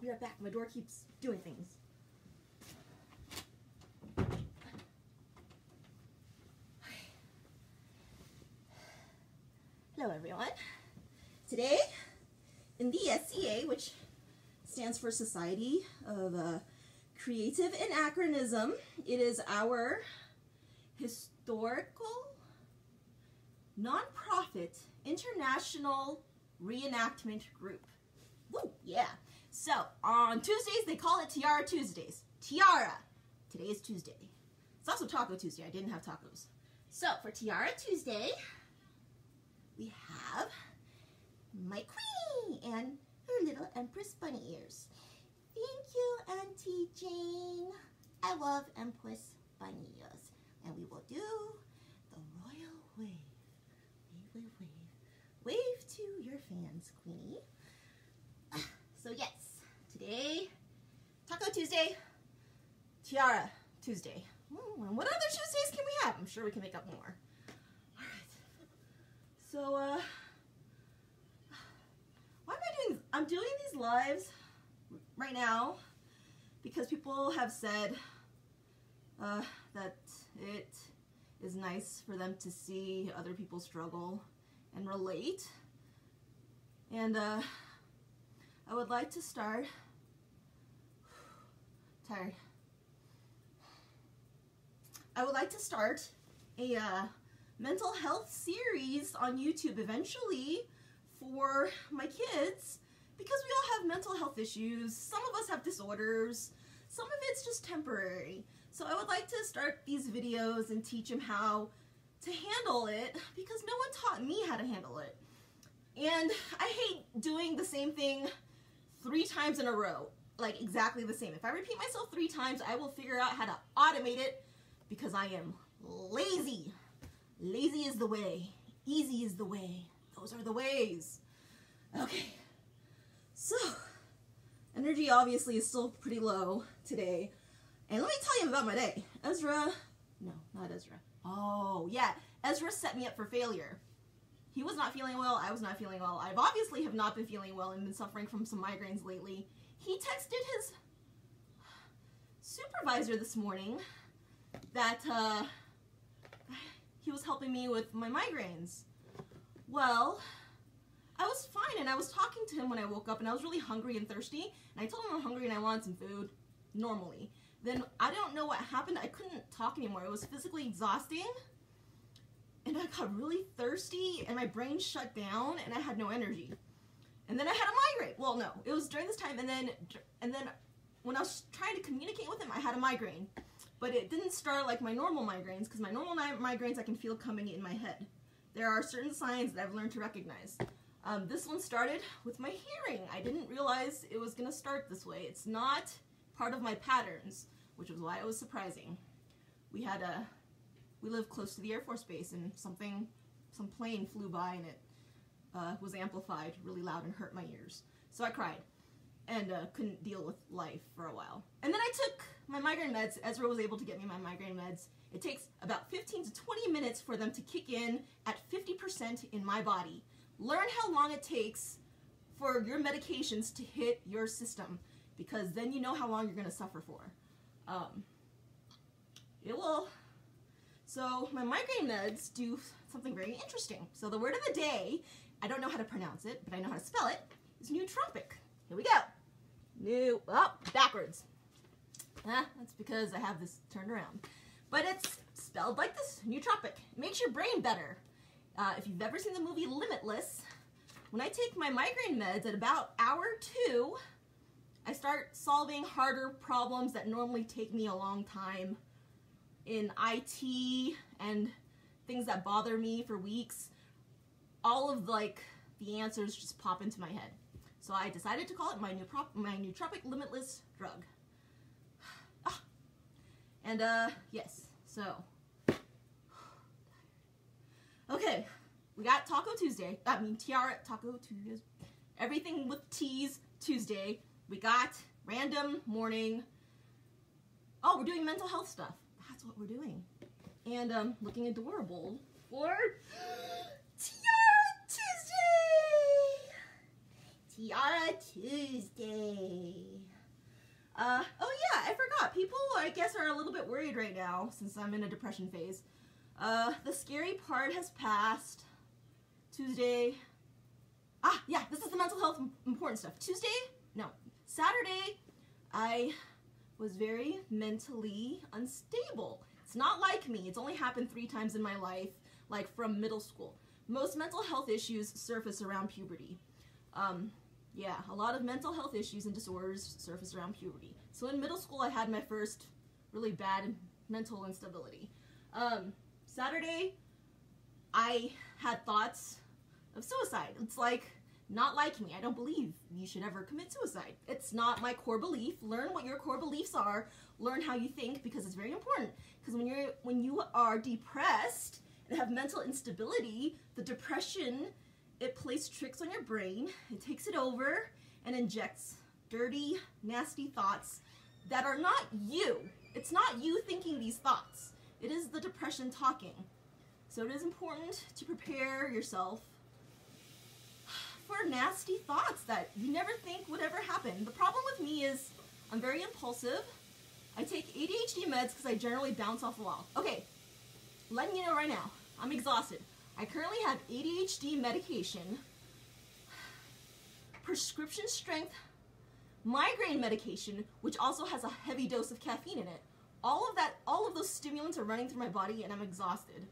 be right back. My door keeps doing things. Hello, everyone. Today, in the SCA, which stands for Society of Creative Anachronism, it is our historical, nonprofit, international reenactment group. Woo, yeah. So, on Tuesdays, they call it Tiara Tuesdays. Tiara. Today is Tuesday. It's also Taco Tuesday. I didn't have tacos. So, for Tiara Tuesday, we have my queenie and her little Empress bunny ears. Thank you, Auntie Jane. I love Empress bunny ears. And we will do the royal wave. Wave, wave, wave. Wave to your fans, Queenie. So yes, today, Taco Tuesday, Tiara Tuesday. And what other Tuesdays can we have? I'm sure we can make up more. All right. So, why am I doing this? I'm doing these lives right now because people have said that it is nice for them to see other people struggle and relate. And I would like to start, tired. I would like to start a mental health series on YouTube eventually for my kids, because we all have mental health issues. Some of us have disorders. Some of it's just temporary. So I would like to start these videos and teach them how to handle it, because no one taught me how to handle it. And I hate doing the same thing 3 times in a row, like exactly the same. If I repeat myself 3 times, I will figure out how to automate it, because I am lazy. Lazy is the way. Easy is the way. Those are the ways. Okay. So, energy obviously is still pretty low today. And let me tell you about my day. No, not Ezra. Oh, yeah. Ezra set me up for failure. He was not feeling well. I was not feeling well. I've obviously have not been feeling well and been suffering from some migraines lately. He texted his supervisor this morning that he was helping me with my migraines. Well, I was fine, and I was talking to him when I woke up, and I was really hungry and thirsty, and I told him I'm hungry and I wanted some food, normally. Then, I don't know what happened. I couldn't talk anymore. It was physically exhausting, and I got really thirsty, and my brain shut down, and I had no energy. And then I had a migraine. Well, no, it was during this time, and then when I was trying to communicate with him, I had a migraine. But it didn't start like my normal migraines, because my normal migraines I can feel coming in my head. There are certain signs that I've learned to recognize. This one started with my hearing. I didn't realize it was going to start this way. It's not part of my patterns, which was why it was surprising. We live close to the Air Force Base, and some plane flew by, and it was amplified really loud and hurt my ears. So I cried and couldn't deal with life for a while. And then I took my migraine meds. Ezra was able to get me my migraine meds. It takes about 15 to 20 minutes for them to kick in at 50% in my body. Learn how long it takes for your medications to hit your system, because then you know how long you're going to suffer for. It will. So my migraine meds do something very interesting. So the word of the day, I don't know how to pronounce it, but I know how to spell it, is nootropic. Here we go. Backwards. That's because I have this turned around. But it's spelled like this, nootropic. It makes your brain better. If you've ever seen the movie Limitless, when I take my migraine meds at about hour 2, I start solving harder problems that normally take me a long time in IT and things that bother me for weeks. All of the answers just pop into my head. So I decided to call it my nootropic limitless drug. And yes, so okay, we got Taco Tuesday. Tiara Taco Tuesday. Everything with T's Tuesday. We got random morning. Oh, we're doing mental health stuff. That's what we're doing. And looking adorable for Tiara Tuesday. Tiara Tuesday. Oh yeah, I forgot. People, I guess, are a little bit worried right now since I'm in a depression phase. The scary part has passed. Tuesday. Yeah, this is the mental health important stuff. Saturday, I was very mentally unstable. It's not like me. It's only happened 3 times in my life, like from middle school. Most mental health issues surface around puberty. Yeah, a lot of mental health issues and disorders surface around puberty. So in middle school, I had my first really bad mental instability. Saturday, I had thoughts of suicide. It's like, not like me. I don't believe you should ever commit suicide. It's not my core belief. Learn what your core beliefs are. Learn how you think, because it's very important. Because when you are depressed and have mental instability, the depression, it plays tricks on your brain. It takes it over and injects dirty, nasty thoughts that are not you. It's not you thinking these thoughts. It is the depression talking. So it is important to prepare yourself for nasty thoughts that you never think would ever happen. The problem with me is I'm very impulsive. I take ADHD meds because I generally bounce off the wall. Okay, letting you know right now, I'm exhausted. I currently have ADHD medication, prescription strength migraine medication, which also has a heavy dose of caffeine in it. All of those stimulants are running through my body and I'm exhausted.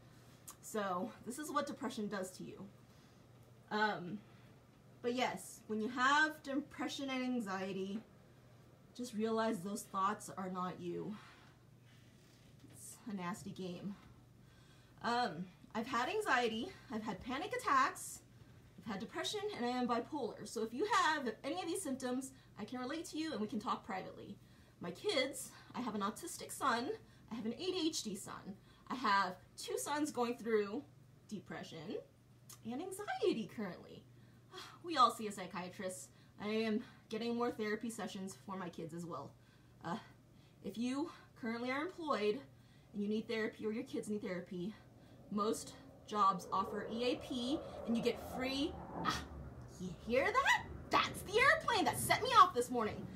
So this is what depression does to you. But yes, when you have depression and anxiety, just realize those thoughts are not you. It's a nasty game. I've had anxiety, I've had panic attacks, I've had depression, and I am bipolar. So if you have any of these symptoms, I can relate to you and we can talk privately. My kids, I have an autistic son, I have an ADHD son. I have 2 sons going through depression and anxiety currently. We all see a psychiatrist. I am getting more therapy sessions for my kids as well. If you currently are employed and you need therapy or your kids need therapy, most jobs offer EAP and you get free. You hear that? That's the airplane that set me off this morning.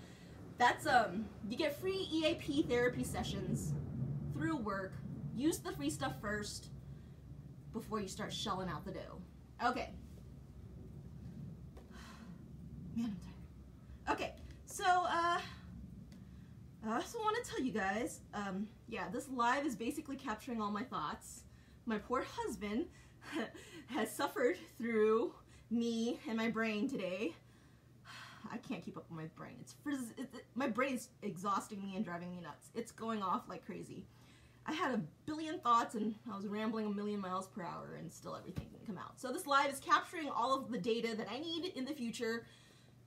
That's you get free EAP therapy sessions through work. Use the free stuff first before you start shelling out the dough. Okay. Man, I'm tired. Okay, so I also want to tell you guys, yeah, this live is basically capturing all my thoughts. My poor husband has suffered through me and my brain today. I can't keep up with my brain. My brain is exhausting me and driving me nuts. It's going off like crazy. I had a billion thoughts and I was rambling 1,000,000 miles per hour and still everything didn't come out. So this live is capturing all of the data that I need in the future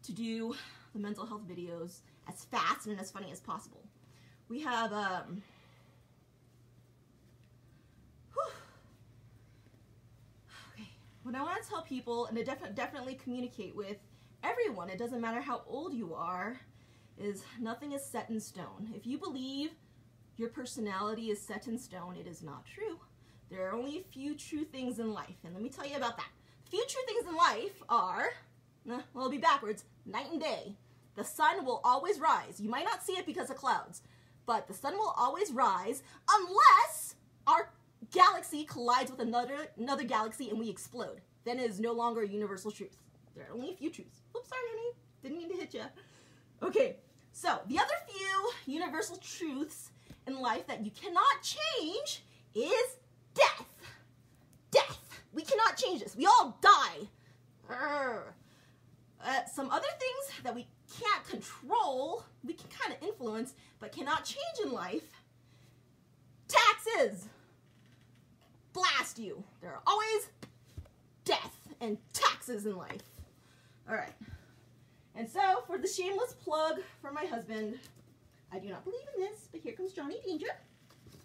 to do the mental health videos as fast and as funny as possible. We have, okay, what I want to tell people, and to definitely communicate with everyone, it doesn't matter how old you are, is nothing is set in stone. If you believe your personality is set in stone, it is not true. There are only a few true things in life, and let me tell you about that. Few true things in life are, well, it'll be backwards, night and day. The sun will always rise. You might not see it because of clouds, but the sun will always rise unless our galaxy collides with another galaxy and we explode. Then it is no longer a universal truth. There are only a few truths. Oops, sorry, honey. Didn't mean to hit you. Okay, so the other few universal truths in life that you cannot change is death. Death. We cannot change this. We all die. Some other things that we can't control, we can kind of influence, but cannot change in life. Taxes. Blast you. There are always death and taxes in life. All right. And so, for the shameless plug for my husband, I do not believe in this, but here comes Johnny Danger,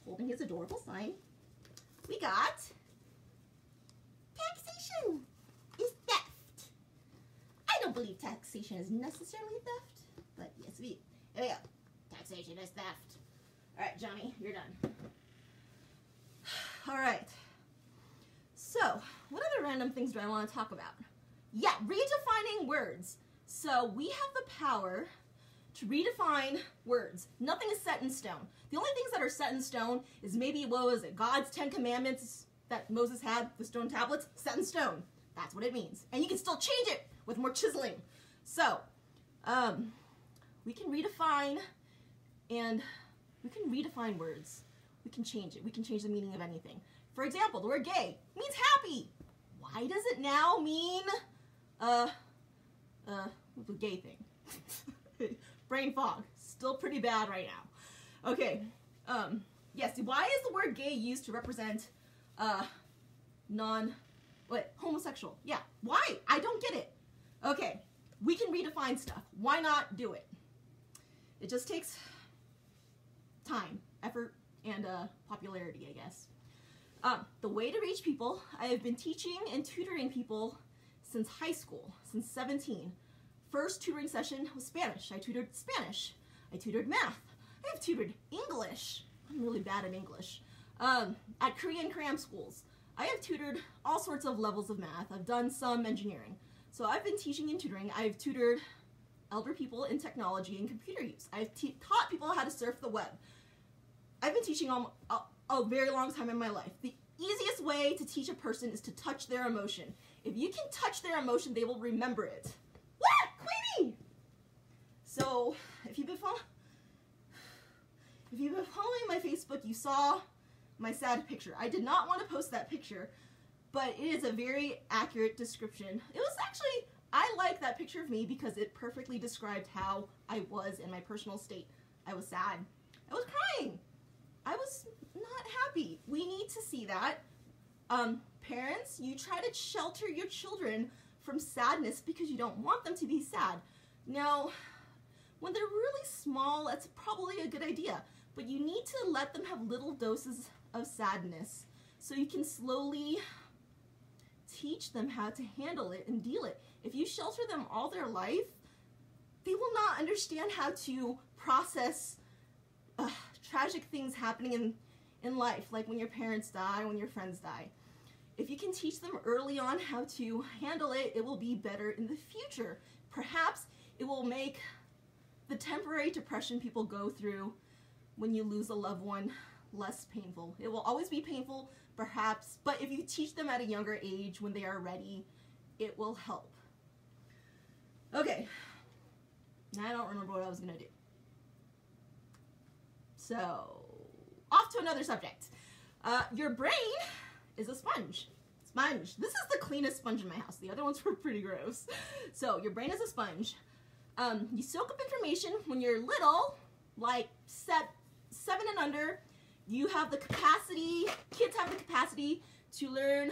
holding his adorable sign. We got taxation is theft. I don't believe taxation is necessarily theft, but yes, here we go. Taxation is theft. All right, Johnny, you're done. All right. So, what other random things do I want to talk about? Yeah, redefining words. So we have the power to redefine words. Nothing is set in stone. The only things that are set in stone is maybe, what was it, God's 10 Commandments that Moses had, the stone tablets, set in stone. That's what it means. And you can still change it with more chiseling. So, we can redefine, and we can redefine words. We can change it. We can change the meaning of anything. For example, the word gay means happy. Why does it now mean, the gay thing? Brain fog. Still pretty bad right now. Okay. Yes, why is the word gay used to represent, homosexual? Yeah. Why? I don't get it. Okay. We can redefine stuff. Why not do it? It just takes time, effort, and popularity, I guess. The way to reach people, I have been teaching and tutoring people since high school, since 17. First tutoring session was Spanish. I tutored Spanish. I tutored math. I have tutored English. I'm really bad at English. At Korean cram schools. I have tutored all sorts of levels of math. I've done some engineering. So I've been teaching and tutoring. I've tutored elder people in technology and computer use. I've taught people how to surf the web. I've been teaching a very long time in my life. The easiest way to teach a person is to touch their emotion. If you can touch their emotion, they will remember it. What? Queenie! So, if you've been following my Facebook, you saw my sad picture. I did not want to post that picture, but it is a very accurate description. It was actually, I like that picture of me because it perfectly described how I was in my personal state. I was sad. I was crying. I was not happy. We need to see that. Parents, you try to shelter your children from sadness because you don't want them to be sad. Now, when they're really small, that's probably a good idea, but you need to let them have little doses of sadness so you can slowly teach them how to handle it and deal it. If you shelter them all their life, they will not understand how to process tragic things happening in life, like when your parents die, when your friends die. If you can teach them early on how to handle it, it will be better in the future. Perhaps it will make the temporary depression people go through when you lose a loved one less painful. It will always be painful, perhaps, but if you teach them at a younger age when they are ready, it will help. Okay, now I don't remember what I was going to do. So, off to another subject. Your brain is a sponge. Sponge. This is the cleanest sponge in my house. The other ones were pretty gross. So, your brain is a sponge. You soak up information when you're little, like 7 and under. You have the capacity, kids have the capacity to learn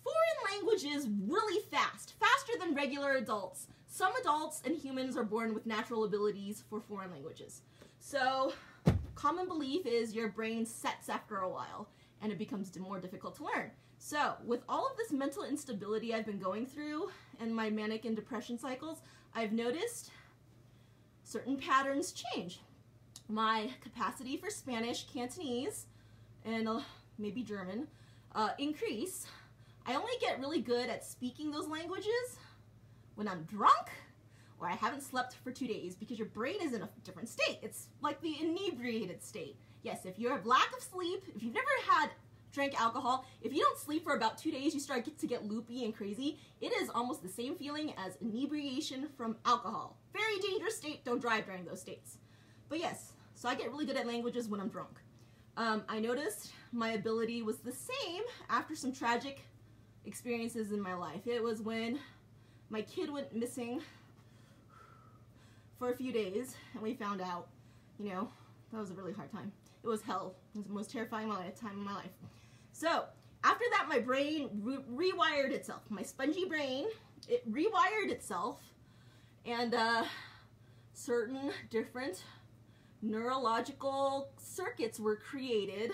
foreign languages really fast, faster than regular adults. Some adults and humans are born with natural abilities for foreign languages. So, common belief is your brain sets after a while and it becomes more difficult to learn. So, with all of this mental instability I've been going through and my manic and depression cycles, I've noticed certain patterns change. My capacity for Spanish, Cantonese, and maybe German increase. I only get really good at speaking those languages when I'm drunk or I haven't slept for 2 days because your brain is in a different state. It's like the inebriated state. Yes, if you have lack of sleep, if you've never drank alcohol, if you don't sleep for about 2 days, you start to get loopy and crazy. It is almost the same feeling as inebriation from alcohol. Very dangerous state. Don't drive during those states. But yes, so I get really good at languages when I'm drunk. I noticed my ability was the same after some tragic experiences in my life. It was when my kid went missing for a few days and we found out, that was a really hard time. It was hell. It was the most terrifying time in my life. So, after that, my brain rewired itself. My spongy brain, it rewired itself, and certain different neurological circuits were created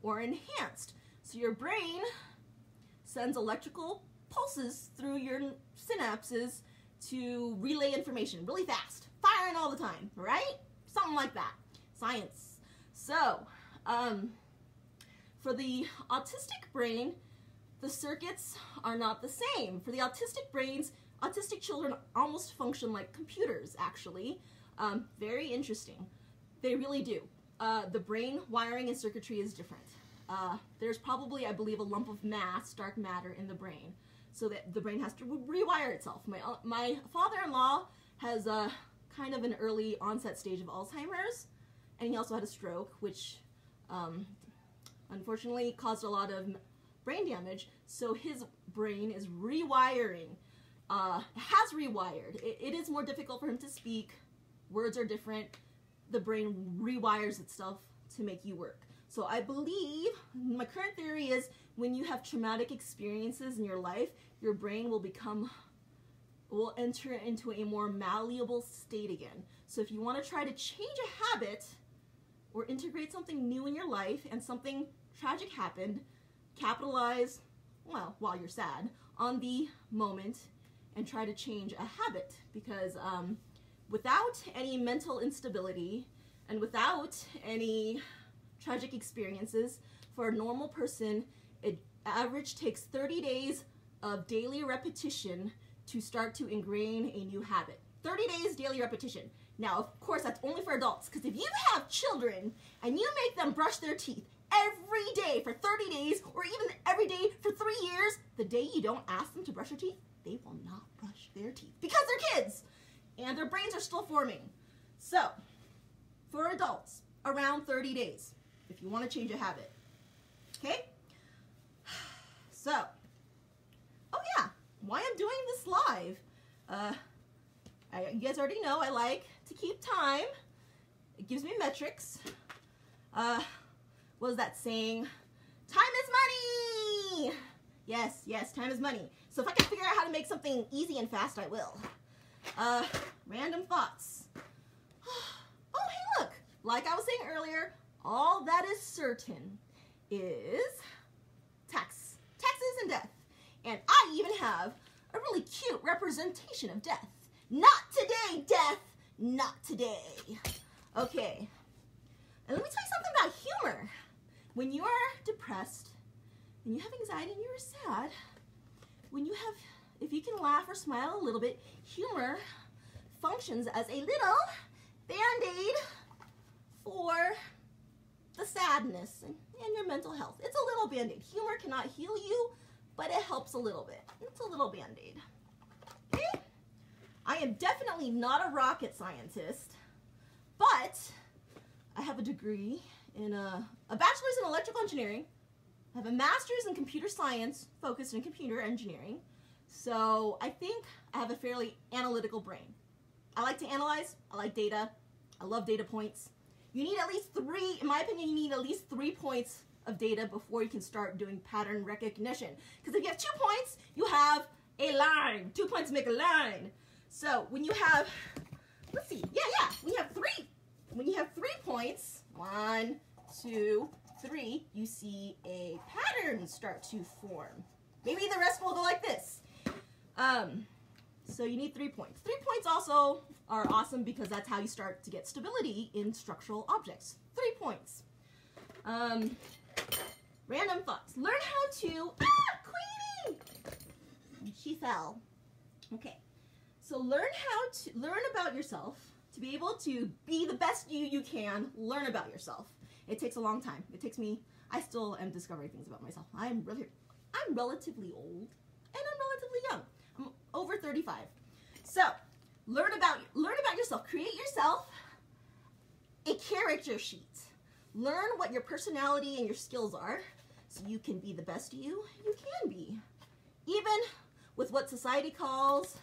or enhanced. So your brain sends electrical pulses through your synapses to relay information really fast, firing all the time, right? Something like that. Science. So, for the autistic brain, the circuits are not the same. For the autistic brains, autistic children almost function like computers, actually. Very interesting. They really do. The brain wiring and circuitry is different. There's probably, I believe, a lump of mass, dark matter, in the brain, so that the brain has to rewire itself. My father-in-law has kind of an early onset stage of Alzheimer's, and he also had a stroke, which unfortunately caused a lot of brain damage, so his brain is rewiring, has rewired. It is more difficult for him to speak. Words are different. The brain rewires itself to make you work. So I believe, my current theory is, when you have traumatic experiences in your life, your brain will enter into a more malleable state again. So if you want to try to change a habit or integrate something new in your life and something tragic happened, capitalize, well, while you're sad, on the moment and try to change a habit, because without any mental instability and without any tragic experiences, for a normal person, it average takes 30 days of daily repetition to start to ingrain a new habit. 30 days daily repetition. Now, of course, that's only for adults, because if you have children and you make them brush their teeth every day for 30 days, or even every day for 3 years, the day you don't ask them to brush their teeth, they will not brush their teeth, because they're kids and their brains are still forming. So, for adults, around 30 days, if you want to change a habit. Okay? So, oh yeah, why I'm doing this live. You guys already know I like to keep time. It gives me metrics. What was that saying? Time is money! Yes, yes, time is money. So if I can figure out how to make something easy and fast, I will. Random thoughts. Oh, hey, look. Like I was saying earlier, all that is certain is taxes and death. And I even have a really cute representation of death. Not today, death. Not today. Okay. And let me tell you something about humor. When you are depressed, and you have anxiety and you're sad, if you can laugh or smile a little bit, humor functions as a little band-aid for the sadness and your mental health. It's a little band-aid. Humor cannot heal you, but it helps a little bit. It's a little band-aid. Okay? I am definitely not a rocket scientist, but I have a degree in a bachelor's in electrical engineering. I have a master's in computer science focused in computer engineering. So I think I have a fairly analytical brain. I like to analyze. I like data. I love data points. You need at least 3, in my opinion, you need at least 3 points of data before you can start doing pattern recognition. Because if you have 2 points, you have a line. 2 points make a line. So when you have, let's see, when you have 3 points, 1, 2, 3, you see a pattern start to form. Maybe the rest will go like this. So you need 3 points. 3 points also are awesome because that's how you start to get stability in structural objects. 3 points. Random thoughts. Learn how to, Queenie! She fell. Okay. So learn about yourself. To be able to be the best you can, learn about yourself. It takes a long time. It takes me, I still am discovering things about myself. I'm relatively old and I'm relatively young. I'm over 35. So, learn about yourself. Create yourself a character sheet. Learn what your personality and your skills are so you can be the best you can be. Even with what society calls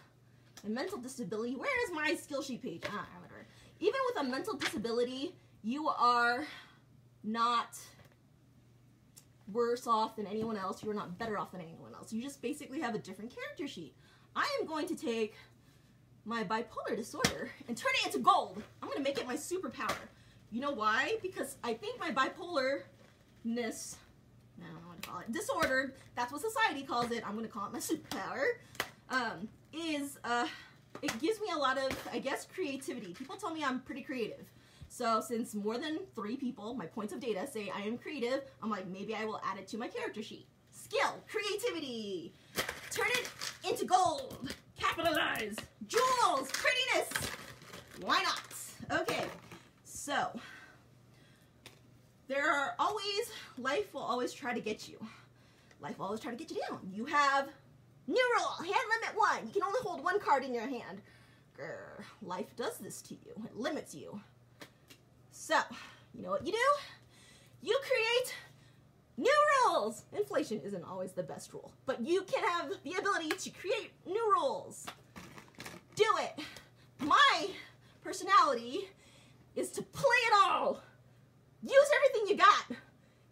a mental disability. Where is my skill sheet page? Whatever. Even with a mental disability, you are not worse off than anyone else. You are not better off than anyone else. You just basically have a different character sheet. I am going to take my bipolar disorder and turn it into gold. I'm going to make it my superpower. You know why? Because I think my bipolarness, I don't know what to call it, disorder, that's what society calls it, I'm going to call it my superpower, it gives me a lot of, I guess, creativity. People tell me I'm pretty creative. So since more than 3 people, my points of data, say I am creative, I'm like, maybe I will add it to my character sheet. Skill, creativity, turn it into gold. Capitalize. Jewels. Prettiness. Why not? Okay. So, life will always try to get you. Life will always try to get you down. You have new rule. Hand limit 1. You can only hold 1 card in your hand. Grr, life does this to you. It limits you. So, you know what you do? You create new rules. Inflation isn't always the best rule, but you can have the ability to create new rules. Do it. My personality is to play it all. Use everything you got.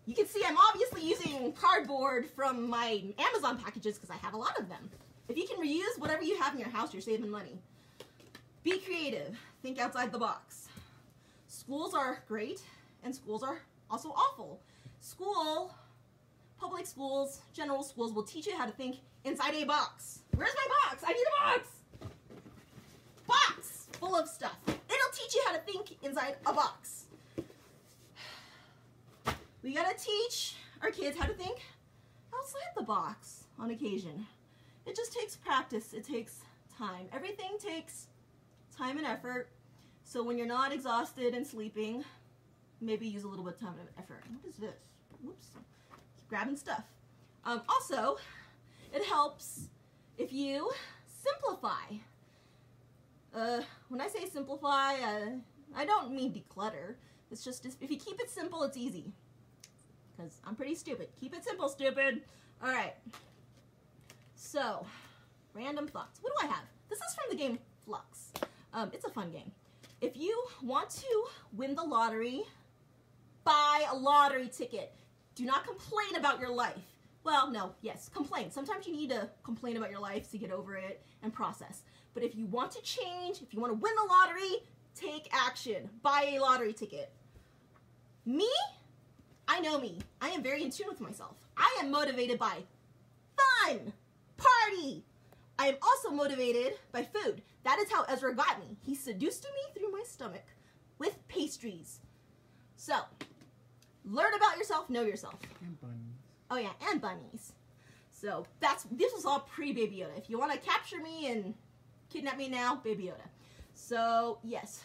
You can see I'm obviously using cardboard from my Amazon packages because I have a lot of them. If you can reuse whatever you have in your house, you're saving money. Be creative. Think outside the box. Schools are great, and schools are also awful. Public schools, general schools will teach you how to think inside a box. Where's my box? I need a box. Box full of stuff. It'll teach you how to think inside a box. We gotta teach our kids how to think outside the box on occasion. It just takes practice. It takes time. Everything takes time and effort. So when you're not exhausted and sleeping, maybe use a little bit of time and effort. What is this? Whoops. Keep grabbing stuff. Also, it helps if you simplify. When I say simplify, I don't mean declutter. It's just if you keep it simple, it's easy. Because I'm pretty stupid. Keep it simple, stupid. All right. So, random thoughts. What do I have? This is from the game Flux. It's a fun game. If you want to win the lottery, buy a lottery ticket. Do not complain about your life. Well, no, yes, complain. Sometimes you need to complain about your life to get over it and process. But if you want to change, if you want to win the lottery, take action. Buy a lottery ticket. Me? I know me. I am very in tune with myself. I am motivated by fun, party. I am also motivated by food. That is how Ezra got me. He seduced me through my stomach with pastries. So, learn about yourself, know yourself. And bunnies. Oh yeah, and bunnies. So, this was all pre-Baby Yoda. If you want to capture me and kidnap me now, Baby Yoda. So, yes.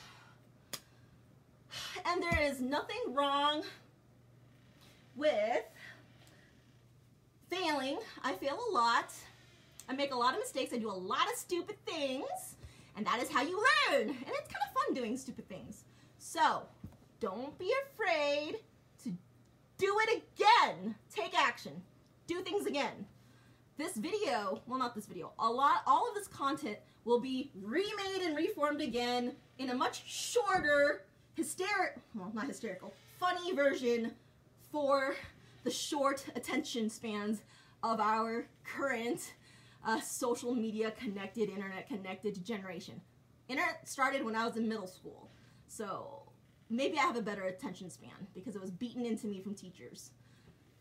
And there is nothing wrong with failing. I fail a lot. I make a lot of mistakes. I do a lot of stupid things. And that is how you learn. And it's kind of fun doing stupid things. So, don't be afraid to do it again. Take action. Do things again. This video, well, not this video, all of this content will be remade and reformed again in a much shorter, funny version for the short attention spans of our current social media connected, internet connected generation. Internet started when I was in middle school, so maybe I have a better attention span because it was beaten into me from teachers.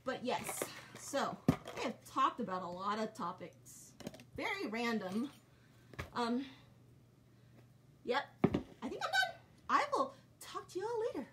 But yes, so I have talked about a lot of topics, very random. Yep, I think I'm done. I will talk to you all later.